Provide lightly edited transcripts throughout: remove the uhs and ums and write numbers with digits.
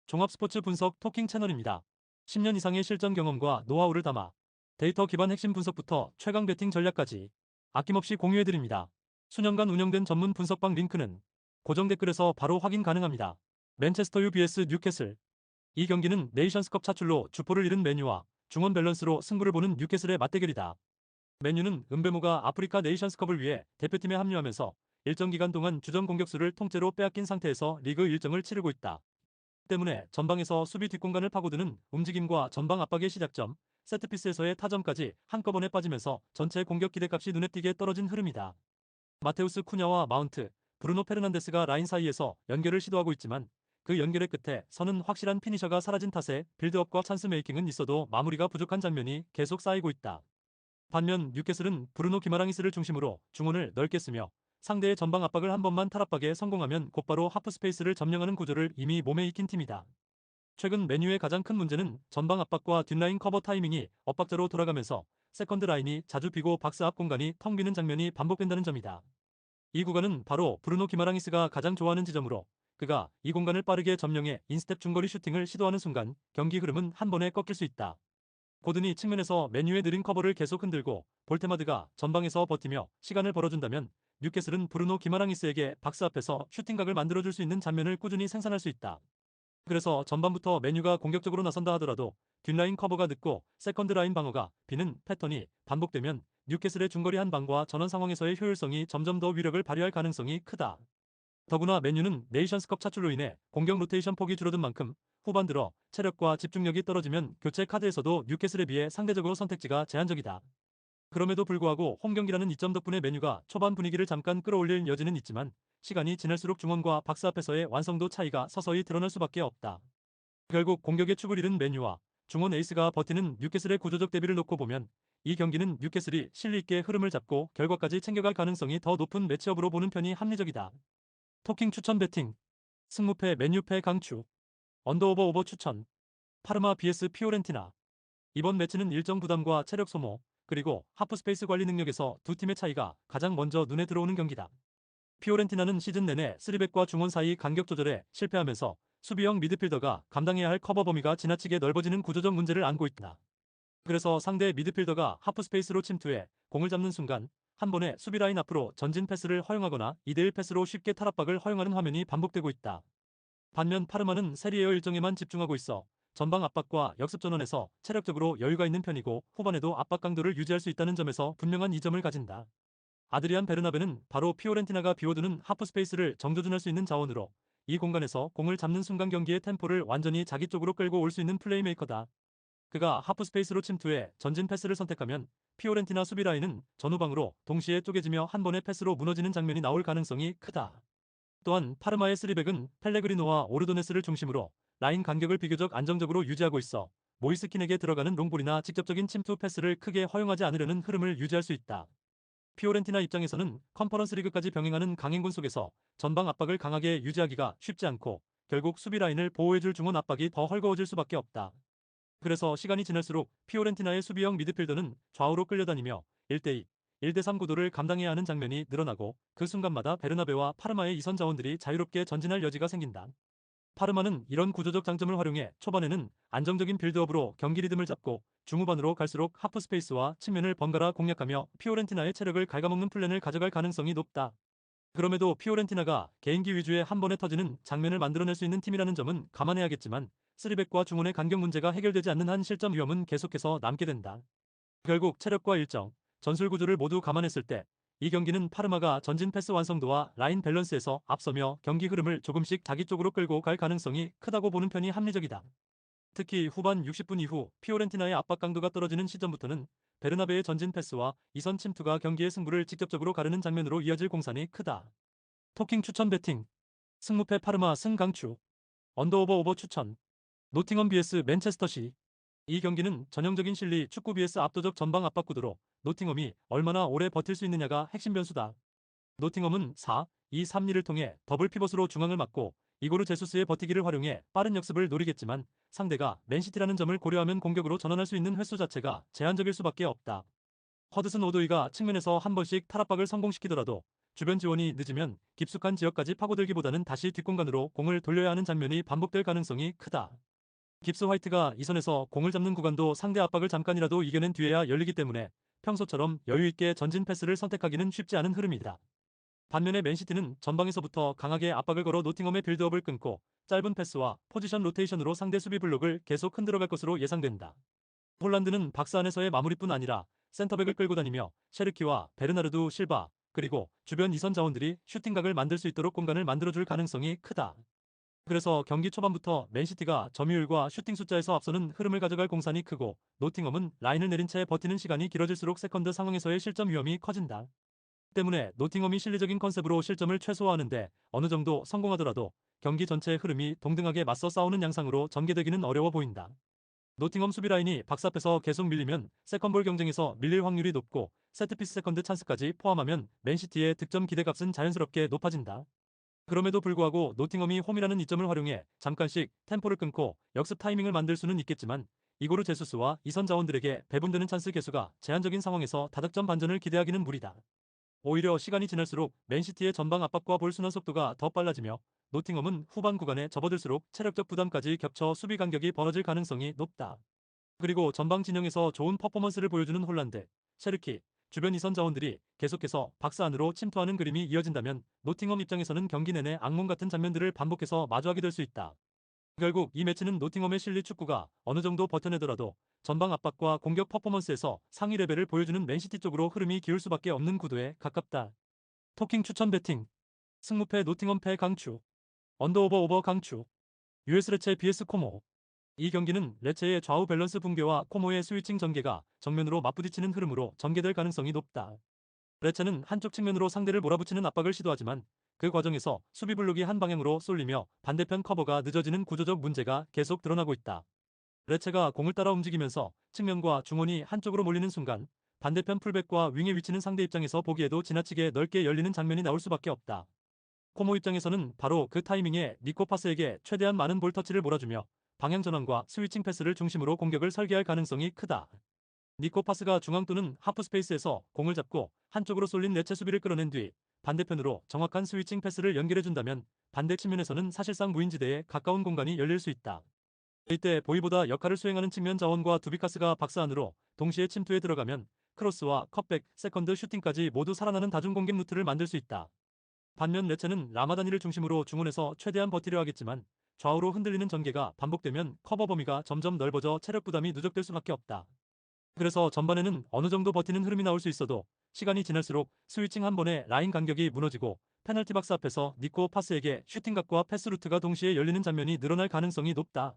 종합 스포츠 분석 토킹 채널입니다. 10년 이상의 실전 경험과 노하우를 담아 데이터 기반 핵심 분석부터 최강 배팅 전략까지 아낌없이 공유해드립니다. 수년간 운영된 전문 분석방 링크는 고정 댓글에서 바로 확인 가능합니다. 맨체스터 유 vs 뉴캐슬. 이 경기는 네이션스컵 차출로 주포를 잃은 맨유와 중원 밸런스로 승부를 보는 뉴캐슬의 맞대결이다. 맨유는 은베모가 아프리카 네이션스컵을 위해 대표팀에 합류하면서 일정 기간 동안 주전 공격수를 통째로 빼앗긴 상태에서 리그 일정을 치르고 있다. 때문에 전방에서 수비 뒷공간을 파고드는 움직임과 전방 압박의 시작점, 세트피스에서의 타점까지 한꺼번에 빠지면서 전체 공격 기대값이 눈에 띄게 떨어진 흐름이다. 마테우스 쿠냐와 마운트, 브루노 페르난데스가 라인 사이에서 연결을 시도하고 있지만 그 연결의 끝에 선은 확실한 피니셔가 사라진 탓에 빌드업과 찬스 메이킹은 있어도 마무리가 부족한 장면이 계속 쌓이고 있다. 반면 뉴캐슬은 브루노 기마랑이스를 중심으로 중원을 넓게 쓰며 상대의 전방 압박을 한 번만 탈압박에 성공하면 곧바로 하프 스페이스를 점령하는 구조를 이미 몸에 익힌 팀이다. 최근 메뉴의 가장 큰 문제는 전방 압박과 뒷라인 커버 타이밍이 엇박자로 돌아가면서 세컨드 라인이 자주 비고 박스 앞 공간이 텅 비는 장면이 반복된다는 점이다. 이 구간은 바로 브루노 기마랑이스가 가장 좋아하는 지점으로 그가 이 공간을 빠르게 점령해 인스텝 중거리 슈팅을 시도하는 순간 경기 흐름은 한 번에 꺾일 수 있다. 고든이 측면에서 메뉴의 느린 커버를 계속 흔들고 볼테마드가 전방에서 버티며 시간을 벌어준다면 뉴캐슬은 브루노 기마랑이스에게 박스 앞에서 슈팅각을 만들어줄 수 있는 장면을 꾸준히 생산할 수 있다. 그래서 전반부터 메뉴가 공격적으로 나선다 하더라도 뒷라인 커버가 늦고 세컨드 라인 방어가 비는 패턴이 반복되면 뉴캐슬의 중거리 한 방과 전원 상황에서의 효율성이 점점 더 위력을 발휘할 가능성이 크다. 더구나 맨유는 네이션스컵 차출로 인해 공격 로테이션 폭이 줄어든 만큼 후반 들어 체력과 집중력이 떨어지면 교체 카드에서도 뉴캐슬에 비해 상대적으로 선택지가 제한적이다. 그럼에도 불구하고 홈 경기라는 이점 덕분에 맨유가 초반 분위기를 잠깐 끌어올릴 여지는 있지만 시간이 지날수록 중원과 박스 앞에서의 완성도 차이가 서서히 드러날 수밖에 없다. 결국 공격의 축을 잃은 맨유와 중원 에이스가 버티는 뉴캐슬의 구조적 대비를 놓고 보면 이 경기는 뉴캐슬이 실리 있게 흐름을 잡고 결과까지 챙겨갈 가능성이 더 높은 매치업으로 보는 편이 합리적이다. 토킹 추천 배팅. 승무패 맨유패 강추. 언더오버 오버 추천. 파르마 vs 피오렌티나. 이번 매치는 일정 부담과 체력 소모, 그리고 하프 스페이스 관리 능력에서 두 팀의 차이가 가장 먼저 눈에 들어오는 경기다. 피오렌티나는 시즌 내내 3백과 중원 사이 간격 조절에 실패하면서 수비형 미드필더가 감당해야 할 커버 범위가 지나치게 넓어지는 구조적 문제를 안고 있다. 그래서 상대 미드필더가 하프 스페이스로 침투해 공을 잡는 순간 한 번에 수비 라인 앞으로 전진 패스를 허용하거나 2대1 패스로 쉽게 탈압박을 허용하는 화면이 반복되고 있다. 반면 파르마는 세리에어 일정에만 집중하고 있어 전방 압박과 역습 전원에서 체력적으로 여유가 있는 편이고 후반에도 압박 강도를 유지할 수 있다는 점에서 분명한 이점을 가진다. 아드리안 베르나베는 바로 피오렌티나가 비워두는 하프 스페이스를 정조준할 수 있는 자원으로 이 공간에서 공을 잡는 순간 경기의 템포를 완전히 자기 쪽으로 끌고 올 수 있는 플레이메이커다. 그가 하프 스페이스로 침투해 전진 패스를 선택하면 피오렌티나 수비 라인은 전후방으로 동시에 쪼개지며 한 번의 패스로 무너지는 장면이 나올 가능성이 크다. 또한 파르마의 3백은 펠레그리노와 오르도네스를 중심으로 라인 간격을 비교적 안정적으로 유지하고 있어 모이스킨에게 들어가는 롱볼이나 직접적인 침투 패스를 크게 허용하지 않으려는 흐름을 유지할 수 있다. 피오렌티나 입장에서는 컨퍼런스 리그까지 병행하는 강행군 속에서 전방 압박을 강하게 유지하기가 쉽지 않고 결국 수비 라인을 보호해줄 중원 압박이 더 헐거워질 수밖에 없다. 그래서 시간이 지날수록 피오렌티나의 수비형 미드필더는 좌우로 끌려다니며 1대2, 1대3 구도를 감당해야 하는 장면이 늘어나고 그 순간마다 베르나베와 파르마의 이선 자원들이 자유롭게 전진할 여지가 생긴다. 파르마는 이런 구조적 장점을 활용해 초반에는 안정적인 빌드업으로 경기 리듬을 잡고 중후반으로 갈수록 하프 스페이스와 측면을 번갈아 공략하며 피오렌티나의 체력을 갉아먹는 플랜을 가져갈 가능성이 높다. 그럼에도 피오렌티나가 개인기 위주의 한 번에 터지는 장면을 만들어낼 수 있는 팀이라는 점은 감안해야겠지만 3백과 중원의 간격 문제가 해결되지 않는 한 실점 위험은 계속해서 남게 된다. 결국 체력과 일정, 전술 구조를 모두 감안했을 때 이 경기는 파르마가 전진 패스 완성도와 라인 밸런스에서 앞서며 경기 흐름을 조금씩 자기 쪽으로 끌고 갈 가능성이 크다고 보는 편이 합리적이다. 특히 후반 60분 이후 피오렌티나의 압박 강도가 떨어지는 시점부터는 베르나베의 전진 패스와 이선 침투가 경기의 승부를 직접적으로 가르는 장면으로 이어질 공산이 크다. 토킹 추천 배팅. 승무패 파르마 승강추. 언더오버 오버 추천. 노팅엄 vs 맨체스터시. 이 경기는 전형적인 실리 축구 vs 압도적 전방 압박 구도로 노팅엄이 얼마나 오래 버틸 수 있느냐가 핵심 변수다. 노팅엄은 4-2-3-2를 통해 더블 피벗으로 중앙을 막고 이고르 제수스의 버티기를 활용해 빠른 역습을 노리겠지만 상대가 맨시티라는 점을 고려하면 공격으로 전환할 수 있는 횟수 자체가 제한적일 수밖에 없다. 허드슨 오도이가 측면에서 한 번씩 탈압박을 성공시키더라도 주변 지원이 늦으면 깊숙한 지역까지 파고들기보다는 다시 뒷공간으로 공을 돌려야 하는 장면이 반복될 가능성이 크다. 깁스 화이트가 이 선에서 공을 잡는 구간도 상대 압박을 잠깐이라도 이겨낸 뒤에야 열리기 때문에 평소처럼 여유있게 전진 패스를 선택하기는 쉽지 않은 흐름이다. 반면에 맨시티는 전방에서부터 강하게 압박을 걸어 노팅엄의 빌드업을 끊고 짧은 패스와 포지션 로테이션으로 상대 수비 블록을 계속 흔들어갈 것으로 예상된다. 홀란드는 박스 안에서의 마무리뿐 아니라 센터백을 끌고 다니며 셰르키와 베르나르두 실바 그리고 주변 이선 자원들이 슈팅각을 만들 수 있도록 공간을 만들어줄 가능성이 크다. 그래서 경기 초반부터 맨시티가 점유율과 슈팅 숫자에서 앞서는 흐름을 가져갈 공산이 크고 노팅엄은 라인을 내린 채 버티는 시간이 길어질수록 세컨드 상황에서의 실점 위험이 커진다. 때문에 노팅엄이 실리적인 컨셉으로 실점을 최소화하는데 어느 정도 성공하더라도 경기 전체의 흐름이 동등하게 맞서 싸우는 양상으로 전개되기는 어려워 보인다. 노팅엄 수비 라인이 박스 앞에서 계속 밀리면 세컨볼 경쟁에서 밀릴 확률이 높고 세트피스 세컨드 찬스까지 포함하면 맨시티의 득점 기대값은 자연스럽게 높아진다. 그럼에도 불구하고 노팅엄이 홈이라는 이점을 활용해 잠깐씩 템포를 끊고 역습 타이밍을 만들 수는 있겠지만 이고르 제수스와 이선 자원들에게 배분되는 찬스 개수가 제한적인 상황에서 다득점 반전을 기대하기는 무리다. 오히려 시간이 지날수록 맨시티의 전방 압박과 볼 순환 속도가 더 빨라지며 노팅엄은 후반 구간에 접어들수록 체력적 부담까지 겹쳐 수비 간격이 벌어질 가능성이 높다. 그리고 전방 진영에서 좋은 퍼포먼스를 보여주는 홀란드, 셰르키, 주변 이선 자원들이 계속해서 박스 안으로 침투하는 그림이 이어진다면 노팅엄 입장에서는 경기 내내 악몽 같은 장면들을 반복해서 마주하게 될 수 있다. 결국 이 매치는 노팅엄의 실리 축구가 어느 정도 버텨내더라도 전방 압박과 공격 퍼포먼스에서 상위 레벨을 보여주는 맨시티 쪽으로 흐름이 기울 수밖에 없는 구도에 가깝다. 토킹 추천 배팅 승무패 노팅엄 패 강추 언더오버 오버 강추 US 레체 vs 코모 이 경기는 레체의 좌우 밸런스 붕괴와 코모의 스위칭 전개가 정면으로 맞부딪히는 흐름으로 전개될 가능성이 높다. 레체는 한쪽 측면으로 상대를 몰아붙이는 압박을 시도하지만 그 과정에서 수비 블록이 한 방향으로 쏠리며 반대편 커버가 늦어지는 구조적 문제가 계속 드러나고 있다. 레체가 공을 따라 움직이면서 측면과 중원이 한쪽으로 몰리는 순간 반대편 풀백과 윙의 위치는 상대 입장에서 보기에도 지나치게 넓게 열리는 장면이 나올 수밖에 없다. 코모 입장에서는 바로 그 타이밍에 니코 파스에게 최대한 많은 볼 터치를 몰아주며 방향 전환과 스위칭 패스를 중심으로 공격을 설계할 가능성이 크다. 니코 파스가 중앙 또는 하프 스페이스에서 공을 잡고 한쪽으로 쏠린 레체 수비를 끌어낸 뒤 반대편으로 정확한 스위칭 패스를 연결해준다면 반대 측면에서는 사실상 무인지대에 가까운 공간이 열릴 수 있다. 이때 보이보다 역할을 수행하는 측면 자원과 두비카스가 박스 안으로 동시에 침투해 들어가면 크로스와 컷백, 세컨드 슈팅까지 모두 살아나는 다중 공격 루트를 만들 수 있다. 반면 레체는 라마다니를 중심으로 중원에서 최대한 버티려 하겠지만 좌우로 흔들리는 전개가 반복되면 커버 범위가 점점 넓어져 체력 부담이 누적될 수밖에 없다. 그래서 전반에는 어느 정도 버티는 흐름이 나올 수 있어도 시간이 지날수록 스위칭 한 번에 라인 간격이 무너지고 페널티 박스 앞에서 니코 파스에게 슈팅각과 패스 루트가 동시에 열리는 장면이 늘어날 가능성이 높다.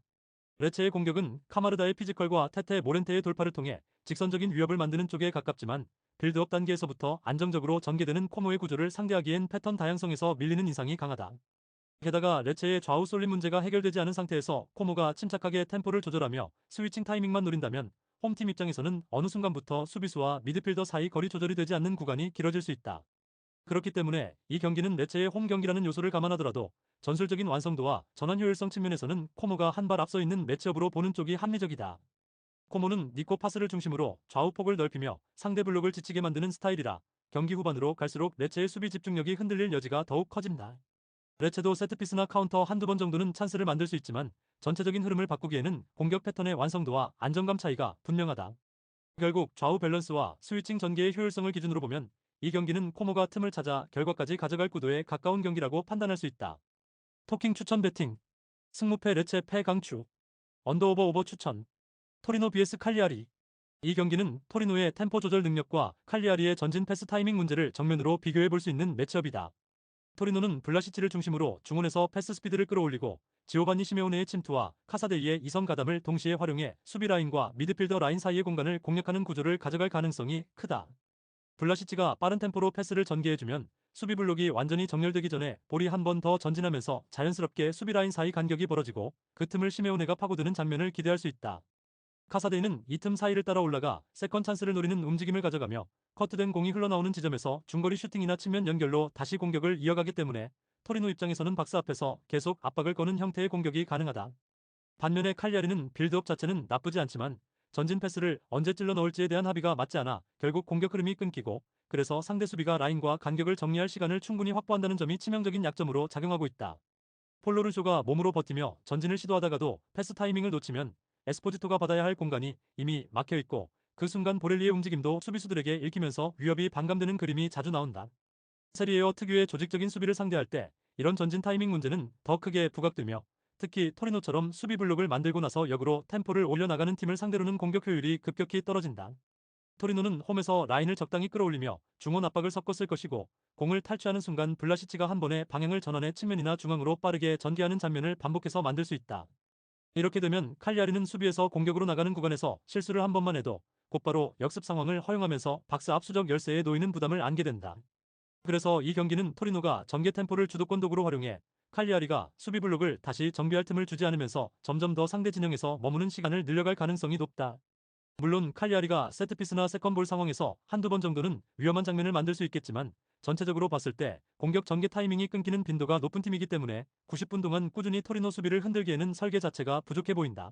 레체의 공격은 카마르다의 피지컬과 테테 모렌테의 돌파를 통해 직선적인 위협을 만드는 쪽에 가깝지만 빌드업 단계에서부터 안정적으로 전개되는 코모의 구조를 상대하기엔 패턴 다양성에서 밀리는 인상이 강하다. 게다가 레체의 좌우 쏠림 문제가 해결되지 않은 상태에서 코모가 침착하게 템포를 조절하며 스위칭 타이밍만 노린다면 홈팀 입장에서는 어느 순간부터 수비수와 미드필더 사이 거리 조절이 되지 않는 구간이 길어질 수 있다. 그렇기 때문에 이 경기는 레체의 홈 경기라는 요소를 감안하더라도 전술적인 완성도와 전환 효율성 측면에서는 코모가 한 발 앞서 있는 매치업으로 보는 쪽이 합리적이다. 코모는 니코 파스를 중심으로 좌우 폭을 넓히며 상대 블록을 지치게 만드는 스타일이라 경기 후반으로 갈수록 레체의 수비 집중력이 흔들릴 여지가 더욱 커진다. 레체도 세트피스나 카운터 한두 번 정도는 찬스를 만들 수 있지만 전체적인 흐름을 바꾸기에는 공격 패턴의 완성도와 안정감 차이가 분명하다. 결국 좌우 밸런스와 스위칭 전개의 효율성을 기준으로 보면 이 경기는 코모가 틈을 찾아 결과까지 가져갈 구도에 가까운 경기라고 판단할 수 있다. 토킹 추천 배팅 승무패 레체 패 강추 언더오버 오버 추천 토리노 vs 칼리아리 이 경기는 토리노의 템포 조절 능력과 칼리아리의 전진 패스 타이밍 문제를 정면으로 비교해 볼 수 있는 매치업이다. 토리노는 블라시치를 중심으로 중원에서 패스 스피드를 끌어올리고 지오반니 시메오네의 침투와 카사데이의 이선 가담을 동시에 활용해 수비 라인과 미드필더 라인 사이의 공간을 공략하는 구조를 가져갈 가능성이 크다. 블라시치가 빠른 템포로 패스를 전개해주면 수비 블록이 완전히 정렬되기 전에 볼이 한 번 더 전진하면서 자연스럽게 수비 라인 사이 간격이 벌어지고 그 틈을 시메오네가 파고드는 장면을 기대할 수 있다. 카사데이는 이 틈 사이를 따라 올라가 세컨 찬스를 노리는 움직임을 가져가며 커트된 공이 흘러나오는 지점에서 중거리 슈팅이나 측면 연결로 다시 공격을 이어가기 때문에 토리노 입장에서는 박스 앞에서 계속 압박을 거는 형태의 공격이 가능하다. 반면에 칼리아리는 빌드업 자체는 나쁘지 않지만 전진 패스를 언제 찔러 넣을지에 대한 합의가 맞지 않아 결국 공격 흐름이 끊기고, 그래서 상대 수비가 라인과 간격을 정리할 시간을 충분히 확보한다는 점이 치명적인 약점으로 작용하고 있다. 폴로르쇼가 몸으로 버티며 전진을 시도하다가도 패스 타이밍을 놓치면 에스포지토가 받아야 할 공간이 이미 막혀 있고, 그 순간 보렐리의 움직임도 수비수들에게 읽히면서 위협이 반감되는 그림이 자주 나온다. 세리에어 특유의 조직적인 수비를 상대할 때 이런 전진 타이밍 문제는 더 크게 부각되며, 특히 토리노처럼 수비 블록을 만들고 나서 역으로 템포를 올려나가는 팀을 상대로는 공격 효율이 급격히 떨어진다. 토리노는 홈에서 라인을 적당히 끌어올리며 중원 압박을 섞었을 것이고, 공을 탈취하는 순간 블라시치가 한 번에 방향을 전환해 측면이나 중앙으로 빠르게 전개하는 장면을 반복해서 만들 수 있다. 이렇게 되면 칼리아리는 수비에서 공격으로 나가는 구간에서 실수를 한 번만 해도 곧바로 역습 상황을 허용하면서 박스 압수적 열세에 놓이는 부담을 안게 된다. 그래서 이 경기는 토리노가 전개 템포를 주도권 도구로 활용해 칼리아리가 수비 블록을 다시 정비할 틈을 주지 않으면서 점점 더 상대 진영에서 머무는 시간을 늘려갈 가능성이 높다. 물론 칼리아리가 세트피스나 세컨볼 상황에서 한두 번 정도는 위험한 장면을 만들 수 있겠지만, 전체적으로 봤을 때 공격 전개 타이밍이 끊기는 빈도가 높은 팀이기 때문에 90분 동안 꾸준히 토리노 수비를 흔들기에는 설계 자체가 부족해 보인다.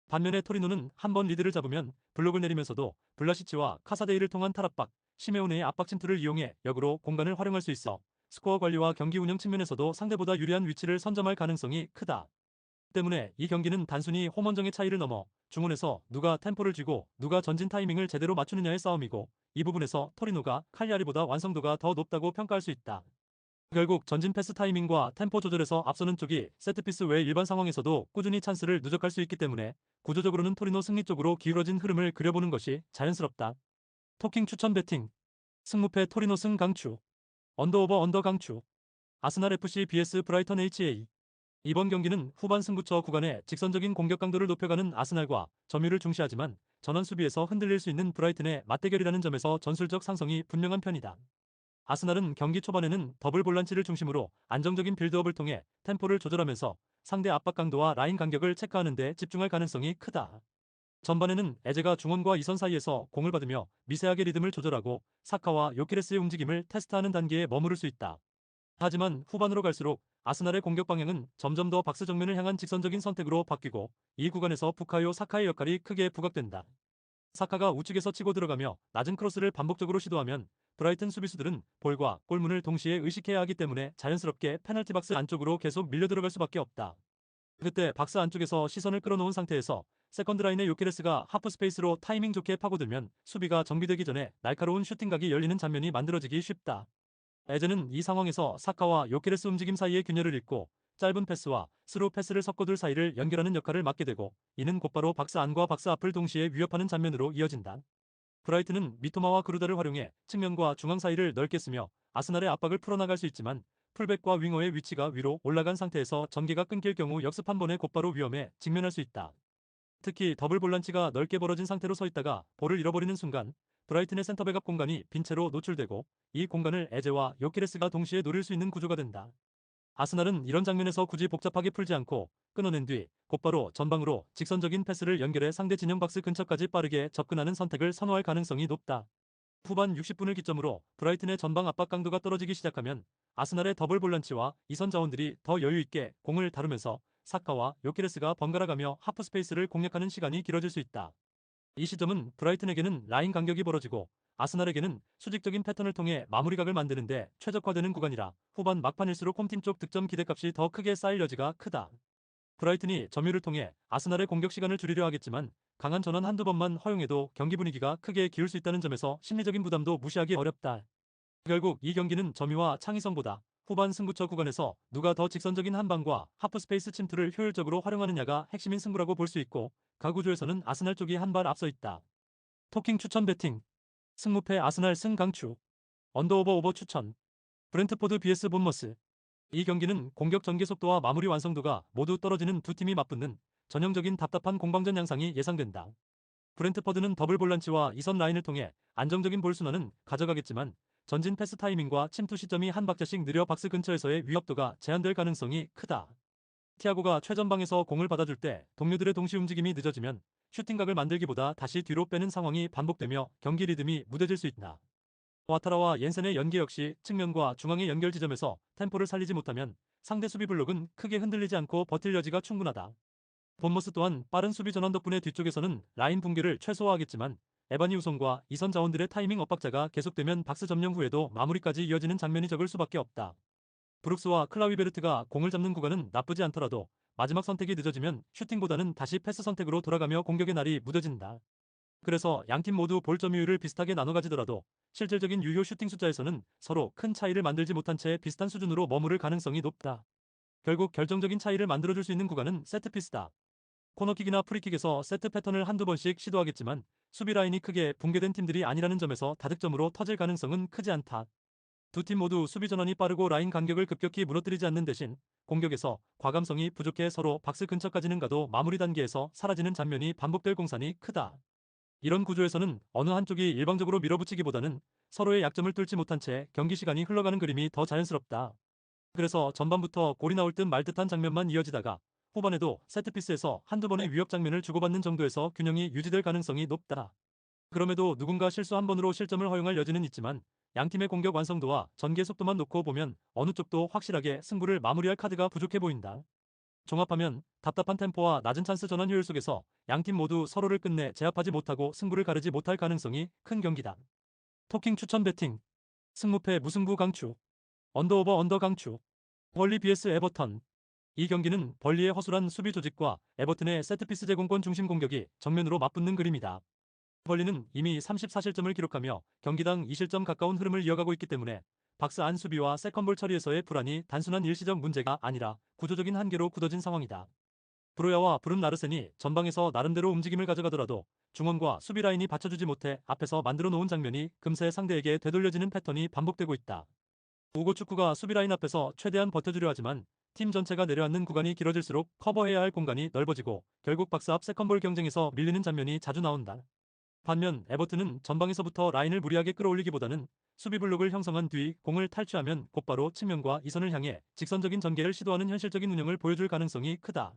반면에 토리노는 한 번 리드를 잡으면 블록을 내리면서도 블라시치와 카사데이를 통한 탈압박, 시메오네의 압박 침투를 이용해 역으로 공간을 활용할 수 있어 스코어 관리와 경기 운영 측면에서도 상대보다 유리한 위치를 선점할 가능성이 크다. 때문에 이 경기는 단순히 홈원정의 차이를 넘어 중원에서 누가 템포를 쥐고 누가 전진 타이밍을 제대로 맞추느냐의 싸움이고, 이 부분에서 토리노가 칼리아리보다 완성도가 더 높다고 평가할 수 있다. 결국 전진 패스 타이밍과 템포 조절에서 앞서는 쪽이 세트피스 외 일반 상황에서도 꾸준히 찬스를 누적할 수 있기 때문에 구조적으로는 토리노 승리 쪽으로 기울어진 흐름을 그려보는 것이 자연스럽다. 토킹 추천 배팅. 승무패 토리노 승 강추. 언더오버 언더 강추. 아스날 FC vs 브라이턴 HA. 이번 경기는 후반 승부처 구간에 직선적인 공격 강도를 높여가는 아스날과 점유를 중시하지만 전원 수비에서 흔들릴 수 있는 브라이튼의 맞대결이라는 점에서 전술적 상성이 분명한 편이다. 아스날은 경기 초반에는 더블 볼란치를 중심으로 안정적인 빌드업을 통해 템포를 조절하면서 상대 압박 강도와 라인 간격을 체크하는 데 집중할 가능성이 크다. 전반에는 에제가 중원과 이선 사이에서 공을 받으며 미세하게 리듬을 조절하고 사카와 요케레스의 움직임을 테스트하는 단계에 머무를 수 있다. 하지만 후반으로 갈수록 아스날의 공격 방향은 점점 더 박스 정면을 향한 직선적인 선택으로 바뀌고, 이 구간에서 부카요 사카의 역할이 크게 부각된다. 사카가 우측에서 치고 들어가며 낮은 크로스를 반복적으로 시도하면 브라이튼 수비수들은 볼과 골문을 동시에 의식해야 하기 때문에 자연스럽게 페널티 박스 안쪽으로 계속 밀려 들어갈 수밖에 없다. 그때 박스 안쪽에서 시선을 끌어놓은 상태에서 세컨드 라인의 요케레스가 하프 스페이스로 타이밍 좋게 파고들면 수비가 정비되기 전에 날카로운 슈팅각이 열리는 장면이 만들어지기 쉽다. 에제는 이 상황에서 사카와 요케레스 움직임 사이의 균열을 잇고 짧은 패스와 스루 패스를 섞어둘 사이를 연결하는 역할을 맡게 되고, 이는 곧바로 박스 안과 박스 앞을 동시에 위협하는 장면으로 이어진다. 브라이튼은 미토마와 그루다를 활용해 측면과 중앙 사이를 넓게 쓰며 아스날의 압박을 풀어나갈 수 있지만, 풀백과 윙어의 위치가 위로 올라간 상태에서 전개가 끊길 경우 역습 한 번에 곧바로 위험에 직면할 수 있다. 특히 더블 볼란치가 넓게 벌어진 상태로 서 있다가 볼을 잃어버리는 순간 브라이튼의 센터백 앞 공간이 빈 채로 노출되고, 이 공간을 에제와 요케레스가 동시에 노릴 수 있는 구조가 된다. 아스날은 이런 장면에서 굳이 복잡하게 풀지 않고 끊어낸 뒤 곧바로 전방으로 직선적인 패스를 연결해 상대 진영 박스 근처까지 빠르게 접근하는 선택을 선호할 가능성이 높다. 후반 60분을 기점으로 브라이튼의 전방 압박 강도가 떨어지기 시작하면 아스날의 더블 볼란치와 이선 자원들이 더 여유 있게 공을 다루면서 사카와 요케레스가 번갈아가며 하프 스페이스를 공략하는 시간이 길어질 수 있다. 이 시점은 브라이튼에게는 라인 간격이 벌어지고 아스날에게는 수직적인 패턴을 통해 마무리각을 만드는데 최적화되는 구간이라 후반 막판일수록 홈팀 쪽 득점 기대값이 더 크게 쌓일 여지가 크다. 브라이튼이 점유를 통해 아스날의 공격 시간을 줄이려 하겠지만 강한 전환 한두 번만 허용해도 경기 분위기가 크게 기울 수 있다는 점에서 심리적인 부담도 무시하기 어렵다. 결국 이 경기는 점유와 창의성보다 후반 승부처 구간에서 누가 더 직선적인 한방과 하프 스페이스 침투를 효율적으로 활용하느냐가 핵심인 승부라고 볼 수 있고, 가구조에서는 아스날 쪽이 한 발 앞서 있다. 토킹 추천 배팅. 승무패 아스날 승 강추. 언더오버 오버 추천. 브렌트포드 vs 본머스. 이 경기는 공격 전개 속도와 마무리 완성도가 모두 떨어지는 두 팀이 맞붙는 전형적인 답답한 공방전 양상이 예상된다. 브렌트퍼드는 더블 볼란치와 이선 라인을 통해 안정적인 볼 순환은 가져가겠지만 전진 패스 타이밍과 침투 시점이 한 박자씩 느려 박스 근처에서의 위협도가 제한될 가능성이 크다. 티아고가 최전방에서 공을 받아줄 때 동료들의 동시 움직임이 늦어지면 슈팅각을 만들기보다 다시 뒤로 빼는 상황이 반복되며 경기 리듬이 무뎌질 수 있다. 와타라와 옌센의 연계 역시 측면과 중앙의 연결 지점에서 템포를 살리지 못하면 상대 수비 블록은 크게 흔들리지 않고 버틸 여지가 충분하다. 본머스 또한 빠른 수비 전환 덕분에 뒤쪽에서는 라인 붕괴를 최소화하겠지만 에바니 우송과 이선 자원들의 타이밍 엇박자가 계속되면 박스 점령 후에도 마무리까지 이어지는 장면이 적을 수밖에 없다. 브룩스와 클라위베르트가 공을 잡는 구간은 나쁘지 않더라도 마지막 선택이 늦어지면 슈팅보다는 다시 패스 선택으로 돌아가며 공격의 날이 무뎌진다. 그래서 양팀 모두 볼 점유율을 비슷하게 나눠 가지더라도 실질적인 유효 슈팅 숫자에서는 서로 큰 차이를 만들지 못한 채 비슷한 수준으로 머무를 가능성이 높다. 결국 결정적인 차이를 만들어줄 수 있는 구간은 세트피스다. 코너킥이나 프리킥에서 세트 패턴을 한두 번씩 시도하겠지만 수비 라인이 크게 붕괴된 팀들이 아니라는 점에서 다득점으로 터질 가능성은 크지 않다. 두 팀 모두 수비 전환이 빠르고 라인 간격을 급격히 무너뜨리지 않는 대신 공격에서 과감성이 부족해 서로 박스 근처까지는 가도 마무리 단계에서 사라지는 장면이 반복될 공산이 크다. 이런 구조에서는 어느 한쪽이 일방적으로 밀어붙이기보다는 서로의 약점을 뚫지 못한 채 경기 시간이 흘러가는 그림이 더 자연스럽다. 그래서 전반부터 골이 나올 듯 말 듯한 장면만 이어지다가 후반에도 세트피스에서 한두 번의 위협 장면을 주고받는 정도에서 균형이 유지될 가능성이 높다. 그럼에도 누군가 실수 한 번으로 실점을 허용할 여지는 있지만 양팀의 공격 완성도와 전개 속도만 놓고 보면 어느 쪽도 확실하게 승부를 마무리할 카드가 부족해 보인다. 종합하면 답답한 템포와 낮은 찬스 전환 효율 속에서 양팀 모두 서로를 끝내 제압하지 못하고 승부를 가르지 못할 가능성이 큰 경기다. 토킹 추천 배팅 승무패 무승부 강추 언더오버 언더 강추 벌리 vs 에버턴 이 경기는 벌리의 허술한 수비 조직과 에버튼의 세트피스 제공권 중심 공격이 정면으로 맞붙는 그림이다. 벌리는 이미 34실점을 기록하며 경기당 2실점 가까운 흐름을 이어가고 있기 때문에 박스 안 수비와 세컨볼 처리에서의 불안이 단순한 일시적 문제가 아니라 구조적인 한계로 굳어진 상황이다. 브로야와 브룬 나르센이 전방에서 나름대로 움직임을 가져가더라도 중원과 수비 라인이 받쳐주지 못해 앞에서 만들어 놓은 장면이 금세 상대에게 되돌려지는 패턴이 반복되고 있다. 우고 축구가 수비 라인 앞에서 최대한 버텨주려 하지만 팀 전체가 내려앉는 구간이 길어질수록 커버해야 할 공간이 넓어지고 결국 박스 앞 세컨볼 경쟁에서 밀리는 장면이 자주 나온다. 반면 에버튼은 전방에서부터 라인을 무리하게 끌어올리기보다는 수비 블록을 형성한 뒤 공을 탈취하면 곧바로 측면과 이선을 향해 직선적인 전개를 시도하는 현실적인 운영을 보여줄 가능성이 크다.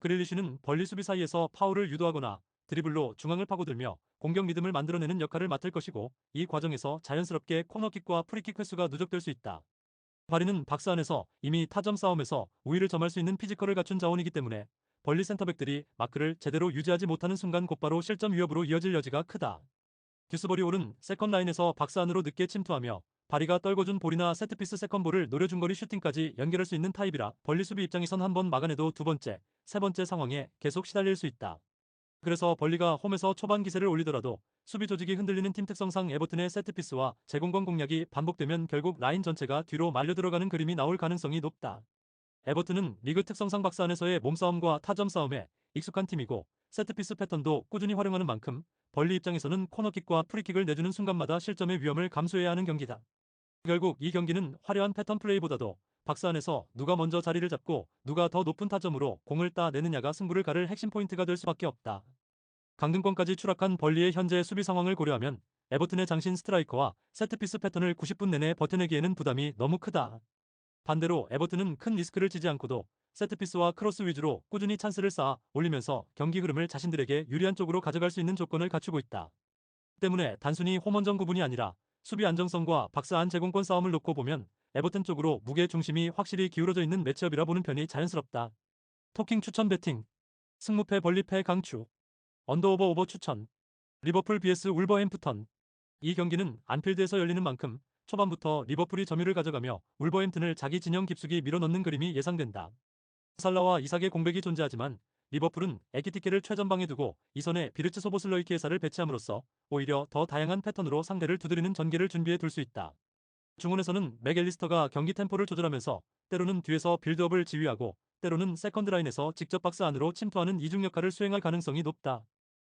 그릴리쉬는 벌리 수비 사이에서 파울을 유도하거나 드리블로 중앙을 파고들며 공격 리듬을 만들어내는 역할을 맡을 것이고 이 과정에서 자연스럽게 코너킥과 프리킥 횟수가 누적될 수 있다. 파리는 박스 안에서 이미 타점 싸움에서 우위를 점할 수 있는 피지컬을 갖춘 자원이기 때문에 벌리 센터백들이 마크를 제대로 유지하지 못하는 순간 곧바로 실점 위협으로 이어질 여지가 크다. 듀스버리 홀은 세컨 라인에서 박스 안으로 늦게 침투하며 바리가 떨궈준 볼이나 세트피스 세컨볼을 노려중거리 슈팅까지 연결할 수 있는 타입이라 벌리 수비 입장에선 한 번 막아내도 두 번째, 세 번째 상황에 계속 시달릴 수 있다. 그래서 벌리가 홈에서 초반 기세를 올리더라도 수비 조직이 흔들리는 팀 특성상 에버튼의 세트피스와 제공권 공략이 반복되면 결국 라인 전체가 뒤로 말려 들어가는 그림이 나올 가능성이 높다. 에버튼은 리그 특성상 박스 안에서의 몸싸움과 타점 싸움에 익숙한 팀이고 세트피스 패턴도 꾸준히 활용하는 만큼 벌리 입장에서는 코너킥과 프리킥을 내주는 순간마다 실점의 위험을 감수해야 하는 경기다. 결국 이 경기는 화려한 패턴 플레이보다도 박스 안에서 누가 먼저 자리를 잡고 누가 더 높은 타점으로 공을 따내느냐가 승부를 가를 핵심 포인트가 될 수밖에 없다. 강등권까지 추락한 벌리의 현재 수비 상황을 고려하면 에버튼의 장신 스트라이커와 세트피스 패턴을 90분 내내 버텨내기에는 부담이 너무 크다. 반대로 에버튼은 큰 리스크를 지지 않고도 세트피스와 크로스 위주로 꾸준히 찬스를 쌓아 올리면서 경기 흐름을 자신들에게 유리한 쪽으로 가져갈 수 있는 조건을 갖추고 있다. 때문에 단순히 홈원정 구분이 아니라 수비 안정성과 박스 안 제공권 싸움을 놓고 보면 에버튼 쪽으로 무게 중심이 확실히 기울어져 있는 매치업이라 보는 편이 자연스럽다. 토킹 추천 배팅 승무패 벌리패 강추 언더오버 오버 추천 리버풀 vs 울버햄프턴 이 경기는 안필드에서 열리는 만큼 초반부터 리버풀이 점유를 가져가며 울버햄튼을 자기 진영 깊숙이 밀어넣는 그림이 예상된다. 살라와 이삭의 공백이 존재하지만 리버풀은 에키티케를 최전방에 두고 이선에 비르츠 소보슬러이 키에사를 배치함으로써 오히려 더 다양한 패턴으로 상대를 두드리는 전개를 준비해 둘 수 있다. 중원에서는 맥앨리스터가 경기 템포를 조절하면서 때로는 뒤에서 빌드업을 지휘하고 때로는 세컨드 라인에서 직접 박스 안으로 침투하는 이중 역할을 수행할 가능성이 높다.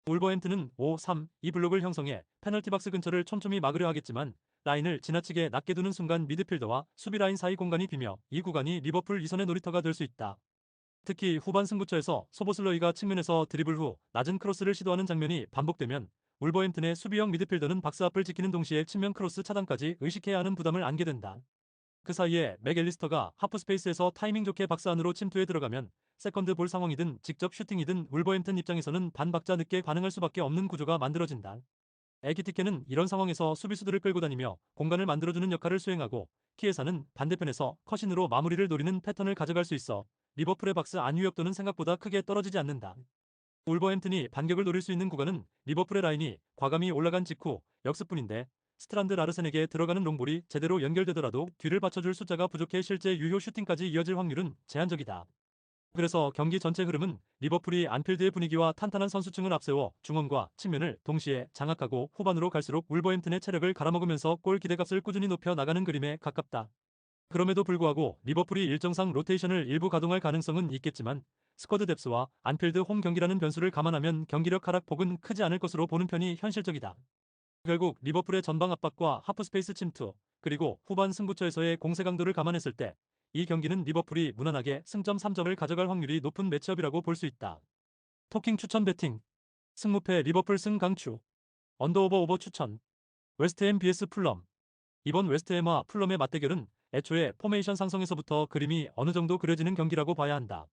울버햄튼은 5-3-2 블록을 형성해 페널티 박스 근처를 촘촘히 막으려 하겠지만 라인을 지나치게 낮게 두는 순간 미드필더와 수비 라인 사이 공간이 비며 이 구간이 리버풀 이선의 놀이터가 될 수 있다. 특히 후반 승부처에서 소보슬러이가 측면에서 드리블 후 낮은 크로스를 시도하는 장면이 반복되면 울버햄튼의 수비형 미드필더는 박스 앞을 지키는 동시에 측면 크로스 차단까지 의식해야 하는 부담을 안게 된다. 그 사이에 맥앨리스터가 하프 스페이스에서 타이밍 좋게 박스 안으로 침투해 들어가면 세컨드 볼 상황이든 직접 슈팅이든 울버햄튼 입장에서는 반박자 늦게 반응할 수밖에 없는 구조가 만들어진다. 에키티케는 이런 상황에서 수비수들을 끌고 다니며 공간을 만들어주는 역할을 수행하고, 키에사는 반대편에서 컷인으로 마무리를 노리는 패턴을 가져갈 수 있어 리버풀의 박스 안 위협도는 생각보다 크게 떨어지지 않는다. 울버햄튼이 반격을 노릴 수 있는 구간은 리버풀의 라인이 과감히 올라간 직후 역습뿐인데, 스트란드 라르센에게 들어가는 롱볼이 제대로 연결되더라도 뒤를 받쳐줄 숫자가 부족해 실제 유효 슈팅까지 이어질 확률은 제한적이다. 그래서 경기 전체 흐름은 리버풀이 안필드의 분위기와 탄탄한 선수층을 앞세워 중원과 측면을 동시에 장악하고 후반으로 갈수록 울버햄튼의 체력을 갈아먹으면서 골 기대값을 꾸준히 높여 나가는 그림에 가깝다. 그럼에도 불구하고 리버풀이 일정상 로테이션을 일부 가동할 가능성은 있겠지만, 스쿼드 뎁스와 안필드 홈 경기라는 변수를 감안하면 경기력 하락폭은 크지 않을 것으로 보는 편이 현실적이다. 결국 리버풀의 전방 압박과 하프스페이스 침투, 그리고 후반 승부처에서의 공세 강도를 감안했을 때 이 경기는 리버풀이 무난하게 승점 3점을 가져갈 확률이 높은 매치업이라고 볼 수 있다. 토킹 추천 배팅. 승무패 리버풀 승 강추. 언더오버 오버 추천. 웨스트햄 vs 풀럼. 이번 웨스트햄과 풀럼의 맞대결은 애초에 포메이션 상성에서부터 그림이 어느 정도 그려지는 경기라고 봐야 한다.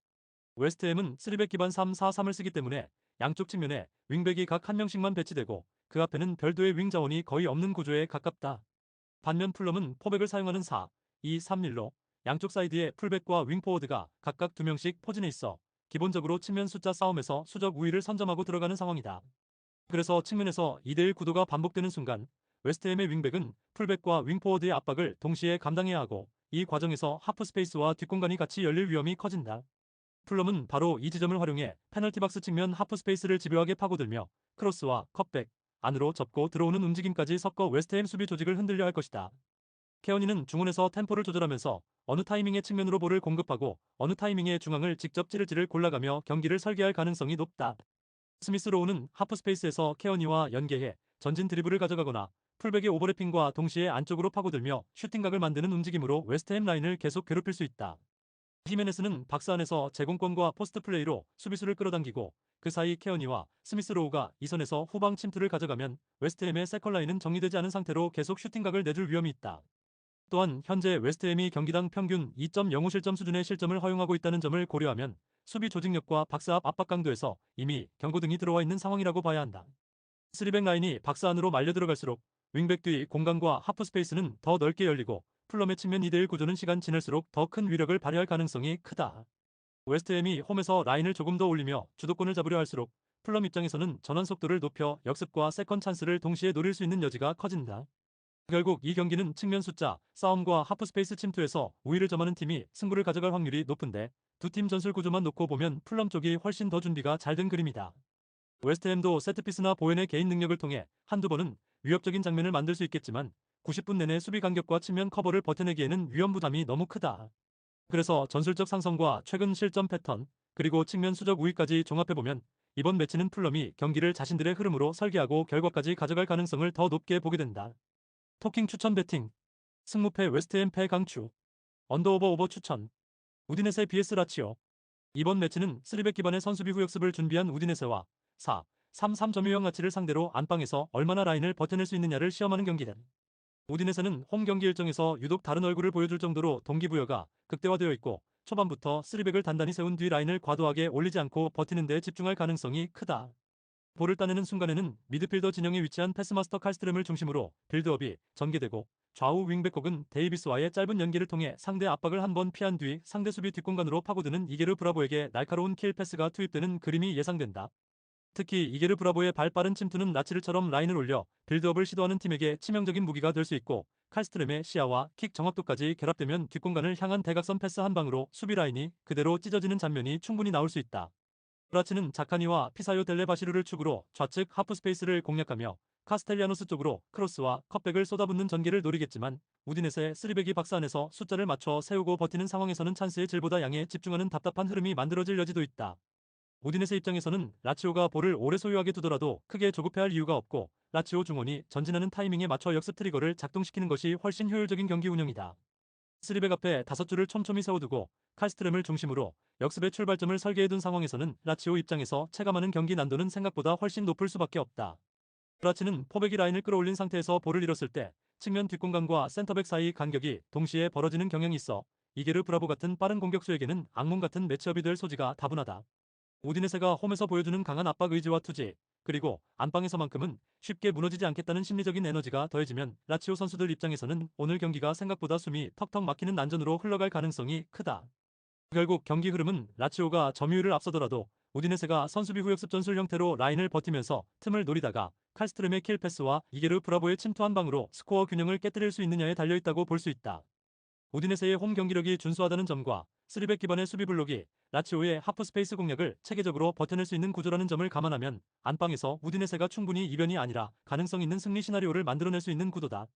웨스트햄은 3백 기반 3-4-3을 쓰기 때문에 양쪽 측면에 윙백이 각 한 명씩만 배치되고 그 앞에는 별도의 윙 자원이 거의 없는 구조에 가깝다. 반면 풀럼은 포백을 사용하는 4-2-3-1로 양쪽 사이드에 풀백과 윙포워드가 각각 2명씩 포진해 있어 기본적으로 측면 숫자 싸움에서 수적 우위를 선점하고 들어가는 상황이다. 그래서 측면에서 2대1 구도가 반복되는 순간 웨스트햄의 윙백은 풀백과 윙포워드의 압박을 동시에 감당해야 하고, 이 과정에서 하프스페이스와 뒷공간이 같이 열릴 위험이 커진다. 풀럼은 바로 이 지점을 활용해 페널티 박스 측면 하프스페이스를 집요하게 파고들며 크로스와 컷백, 안으로 접고 들어오는 움직임까지 섞어 웨스트햄 수비 조직을 흔들려 할 것이다. 케어니는 중원에서 템포를 조절하면서 어느 타이밍에 측면으로 볼을 공급하고 어느 타이밍에 중앙을 직접 찌를찌를 골라가며 경기를 설계할 가능성이 높다. 스미스 로우는 하프스페이스에서 케어니와 연계해 전진 드리블을 가져가거나 풀백의 오버래핑과 동시에 안쪽으로 파고들며 슈팅각을 만드는 움직임으로 웨스트햄 라인을 계속 괴롭힐 수 있다. 히메네스는 박스 안에서 제공권과 포스트 플레이로 수비수를 끌어당기고, 그 사이 케어니와 스미스 로우가 이선에서 후방 침투를 가져가면 웨스트햄의 세컨라인은 정리되지 않은 상태로 계속 슈팅각을 내줄 위험이 있다. 또한 현재 웨스트햄이 경기당 평균 2.05 실점 수준의 실점을 허용하고 있다는 점을 고려하면 수비 조직력과 박스 앞 압박 강도에서 이미 경고등이 들어와 있는 상황이라고 봐야 한다. 3백 라인이 박스 안으로 말려 들어갈수록 윙백 뒤 공간과 하프 스페이스는 더 넓게 열리고, 풀럼의 측면 2대1 구조는 시간 지날수록 더 큰 위력을 발휘할 가능성이 크다. 웨스트햄이 홈에서 라인을 조금 더 올리며 주도권을 잡으려 할수록 풀럼 입장에서는 전환 속도를 높여 역습과 세컨 찬스를 동시에 노릴 수 있는 여지가 커진다. 결국 이 경기는 측면 숫자, 싸움과 하프스페이스 침투에서 우위를 점하는 팀이 승부를 가져갈 확률이 높은데, 두 팀 전술 구조만 놓고 보면 풀럼 쪽이 훨씬 더 준비가 잘 된 그림이다. 웨스트햄도 세트피스나 보웬의 개인 능력을 통해 한두 번은 위협적인 장면을 만들 수 있겠지만 90분 내내 수비 간격과 측면 커버를 버텨내기에는 위험 부담이 너무 크다. 그래서 전술적 상성과 최근 실점 패턴, 그리고 측면 수적 우위까지 종합해보면 이번 매치는 풀럼이 경기를 자신들의 흐름으로 설계하고 결과까지 가져갈 가능성을 더 높게 보게 된다. 토킹 추천 배팅. 승무패 웨스트햄 패 강추. 언더오버 오버 추천. 우디네세 vs 라치오. 이번 매치는 3백 기반의 선수비 후역습을 준비한 우디네세와 4-3-3 점유형 라치를 상대로 안방에서 얼마나 라인을 버텨낼 수 있느냐를 시험하는 경기다. 우디네세는 홈 경기 일정에서 유독 다른 얼굴을 보여줄 정도로 동기부여가 극대화되어 있고, 초반부터 3백을 단단히 세운 뒤 라인을 과도하게 올리지 않고 버티는 데 집중할 가능성이 크다. 볼을 따내는 순간에는 미드필더 진영에 위치한 패스마스터 칼스트렘을 중심으로 빌드업이 전개되고, 좌우 윙백 혹은 데이비스와의 짧은 연계를 통해 상대 압박을 한번 피한 뒤 상대 수비 뒷공간으로 파고드는 이게르 브라보에게 날카로운 킬 패스가 투입되는 그림이 예상된다. 특히 이게르 브라보의 발 빠른 침투는 나치르처럼 라인을 올려 빌드업을 시도하는 팀에게 치명적인 무기가 될 수 있고, 칼스트렘의 시야와 킥 정확도까지 결합되면 뒷공간을 향한 대각선 패스 한 방으로 수비 라인이 그대로 찢어지는 장면이 충분히 나올 수 있다. 브라치는 자카니와 피사요 델레 바시르를 축으로 좌측 하프 스페이스를 공략하며 카스텔리아노스 쪽으로 크로스와 컷백을 쏟아붓는 전개를 노리겠지만, 우디네세의 3백이 박스 안에서 숫자를 맞춰 세우고 버티는 상황에서는 찬스의 질보다 양에 집중하는 답답한 흐름이 만들어질 여지도 있다. 우디네세 입장에서는 라치오가 볼을 오래 소유하게 두더라도 크게 조급해할 이유가 없고, 라치오 중원이 전진하는 타이밍에 맞춰 역습 트리거를 작동시키는 것이 훨씬 효율적인 경기 운영이다. 3백 앞에 5줄을 촘촘히 세워두고 칼스트렘을 중심으로 역습의 출발점을 설계해둔 상황에서는 라치오 입장에서 체감하는 경기 난도는 생각보다 훨씬 높을 수밖에 없다. 브라치는 포백이 라인을 끌어올린 상태에서 볼을 잃었을 때 측면 뒷공간과 센터백 사이 간격이 동시에 벌어지는 경향이 있어 이게르 브라보 같은 빠른 공격수에게는 악몽 같은 매치업이 될 소지가 다분하다. 우디네세가 홈에서 보여주는 강한 압박 의지와 투지, 그리고 안방에서만큼은 쉽게 무너지지 않겠다는 심리적인 에너지가 더해지면 라치오 선수들 입장에서는 오늘 경기가 생각보다 숨이 턱턱 막히는 난전으로 흘러갈 가능성이 크다. 결국 경기 흐름은 라치오가 점유율을 앞서더라도 우디네세가 선수비 후역습 전술 형태로 라인을 버티면서 틈을 노리다가 칼스트름의 킬 패스와 이게르 브라보의 침투 한 방으로 스코어 균형을 깨뜨릴 수 있느냐에 달려있다고 볼 수 있다. 우디네세의 홈 경기력이 준수하다는 점과 3백 기반의 수비 블록이 라치오의 하프 스페이스 공략을 체계적으로 버텨낼 수 있는 구조라는 점을 감안하면 안방에서 우디네세가 충분히 이변이 아니라 가능성 있는 승리 시나리오를 만들어낼 수 있는 구도다.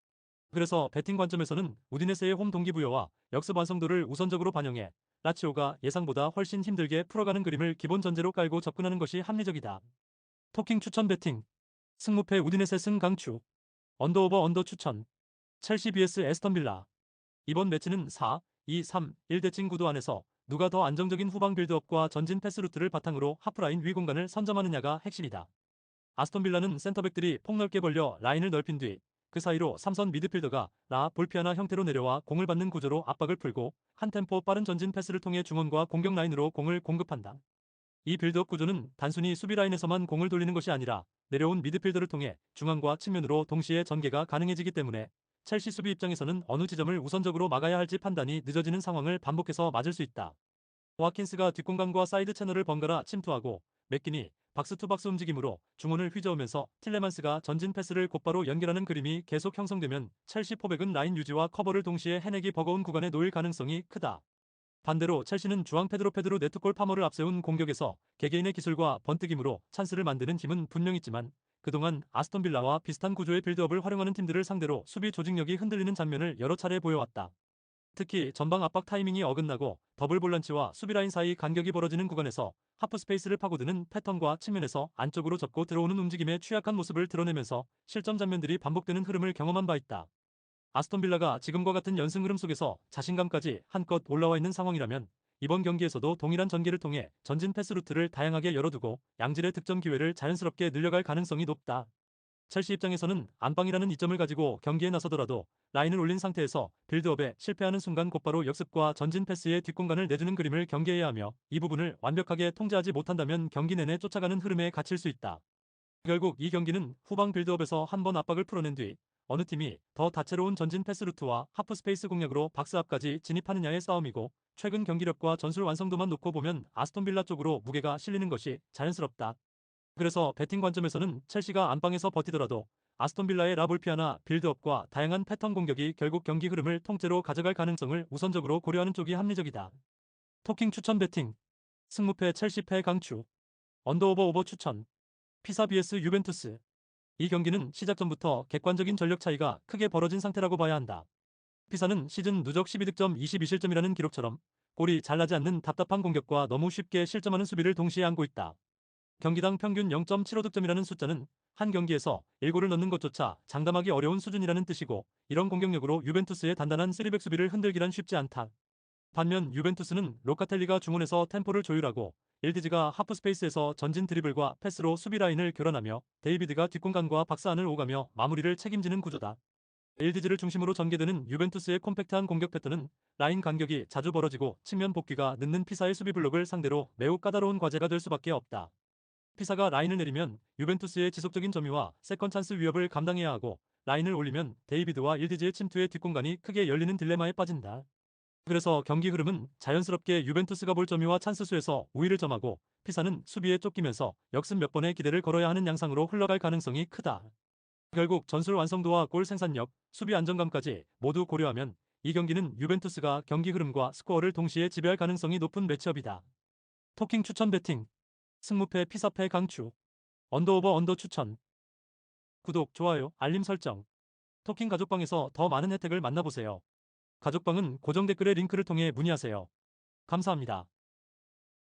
그래서 배팅 관점에서는 우디네세의 홈 동기부여와 역습 완성도를 우선적으로 반영해 라치오가 예상보다 훨씬 힘들게 풀어가는 그림을 기본 전제로 깔고 접근하는 것이 합리적이다. 토킹 추천 배팅 승무패 우디네세 승 강추 언더오버 언더 추천 첼시 vs 에스턴 빌라 이번 매치는 4, 2, 3, 1 대칭 구도 안에서 누가 더 안정적인 후방 빌드업과 전진 패스 루트를 바탕으로 하프라인 위 공간을 선점하느냐가 핵심이다. 아스톤 빌라는 센터백들이 폭넓게 벌려 라인을 넓힌 뒤 그 사이로 3선 미드필더가 볼피아나 형태로 내려와 공을 받는 구조로 압박을 풀고 한 템포 빠른 전진 패스를 통해 중원과 공격 라인으로 공을 공급한다. 이 빌드업 구조는 단순히 수비 라인에서만 공을 돌리는 것이 아니라 내려온 미드필더를 통해 중앙과 측면으로 동시에 전개가 가능해지기 때문에 첼시 수비 입장에서는 어느 지점을 우선적으로 막아야 할지 판단이 늦어지는 상황을 반복해서 맞을 수 있다. 와킨스가 뒷공간과 사이드 채널을 번갈아 침투하고 맥기니 박스투박스 움직임으로 중원을 휘저으면서 틸레만스가 전진 패스를 곧바로 연결하는 그림이 계속 형성되면 첼시 포백은 라인 유지와 커버를 동시에 해내기 버거운 구간에 놓일 가능성이 크다. 반대로 첼시는 주앙 페드로 네트골 파머를 앞세운 공격에서 개개인의 기술과 번뜩임으로 찬스를 만드는 힘은 분명 있지만 그동안 아스톤 빌라와 비슷한 구조의 빌드업을 활용하는 팀들을 상대로 수비 조직력이 흔들리는 장면을 여러 차례 보여왔다. 특히 전방 압박 타이밍이 어긋나고 더블 볼란치와 수비라인 사이 간격이 벌어지는 구간에서 하프 스페이스를 파고드는 패턴과 측면에서 안쪽으로 접고 들어오는 움직임에 취약한 모습을 드러내면서 실점 장면들이 반복되는 흐름을 경험한 바 있다. 아스톤 빌라가 지금과 같은 연승 흐름 속에서 자신감까지 한껏 올라와 있는 상황이라면 이번 경기에서도 동일한 전개를 통해 전진 패스 루트를 다양하게 열어두고 양질의 득점 기회를 자연스럽게 늘려갈 가능성이 높다. 첼시 입장에서는 안방이라는 이점을 가지고 경기에 나서더라도 라인을 올린 상태에서 빌드업에 실패하는 순간 곧바로 역습과 전진 패스의 뒷공간을 내주는 그림을 경계해야 하며 이 부분을 완벽하게 통제하지 못한다면 경기 내내 쫓아가는 흐름에 갇힐 수 있다. 결국 이 경기는 후방 빌드업에서 한 번 압박을 풀어낸 뒤 어느 팀이 더 다채로운 전진 패스 루트와 하프 스페이스 공략으로 박스 앞까지 진입하느냐의 싸움이고 최근 경기력과 전술 완성도만 놓고 보면 아스톤 빌라 쪽으로 무게가 실리는 것이 자연스럽다. 그래서 배팅 관점에서는 첼시가 안방에서 버티더라도 아스톤 빌라의 라볼피아나 빌드업과 다양한 패턴 공격이 결국 경기 흐름을 통째로 가져갈 가능성을 우선적으로 고려하는 쪽이 합리적이다. 토킹 추천 배팅 승무패 첼시패 강추 언더오버 오버 추천 피사 vs 유벤투스 이 경기는 시작 전부터 객관적인 전력 차이가 크게 벌어진 상태라고 봐야 한다. 피사는 시즌 누적 12득점 22실점이라는 기록처럼 골이 잘 나지 않는 답답한 공격과 너무 쉽게 실점하는 수비를 동시에 안고 있다. 경기당 평균 0.75득점이라는 숫자는 한 경기에서 1골을 넣는 것조차 장담하기 어려운 수준이라는 뜻이고 이런 공격력으로 유벤투스의 단단한 3백 수비를 흔들기란 쉽지 않다. 반면 유벤투스는 로카텔리가 중원에서 템포를 조율하고 일디즈가 하프 스페이스에서 전진 드리블과 패스로 수비 라인을 교란하며 데이비드가 뒷공간과 박스 안을 오가며 마무리를 책임지는 구조다. 일디즈를 중심으로 전개되는 유벤투스의 콤팩트한 공격 패턴은 라인 간격이 자주 벌어지고 측면 복귀가 늦는 피사의 수비 블록을 상대로 매우 까다로운 과제가 될 수밖에 없다. 피사가 라인을 내리면 유벤투스의 지속적인 점유와 세컨 찬스 위협을 감당해야 하고 라인을 올리면 데이비드와 일디즈의 침투의 뒷공간이 크게 열리는 딜레마에 빠진다. 그래서 경기 흐름은 자연스럽게 유벤투스가 볼 점유와 찬스 수에서 우위를 점하고 피사는 수비에 쫓기면서 역습 몇 번의 기대를 걸어야 하는 양상으로 흘러갈 가능성이 크다. 결국 전술 완성도와 골 생산력, 수비 안정감까지 모두 고려하면 이 경기는 유벤투스가 경기 흐름과 스코어를 동시에 지배할 가능성이 높은 매치업이다. 토킹 추천 배팅 승무패 피사패 강추 언더오버 언더 추천 구독, 좋아요, 알림 설정 토킹 가족방에서 더 많은 혜택을 만나보세요. 가족방은 고정 댓글의 링크를 통해 문의하세요. 감사합니다.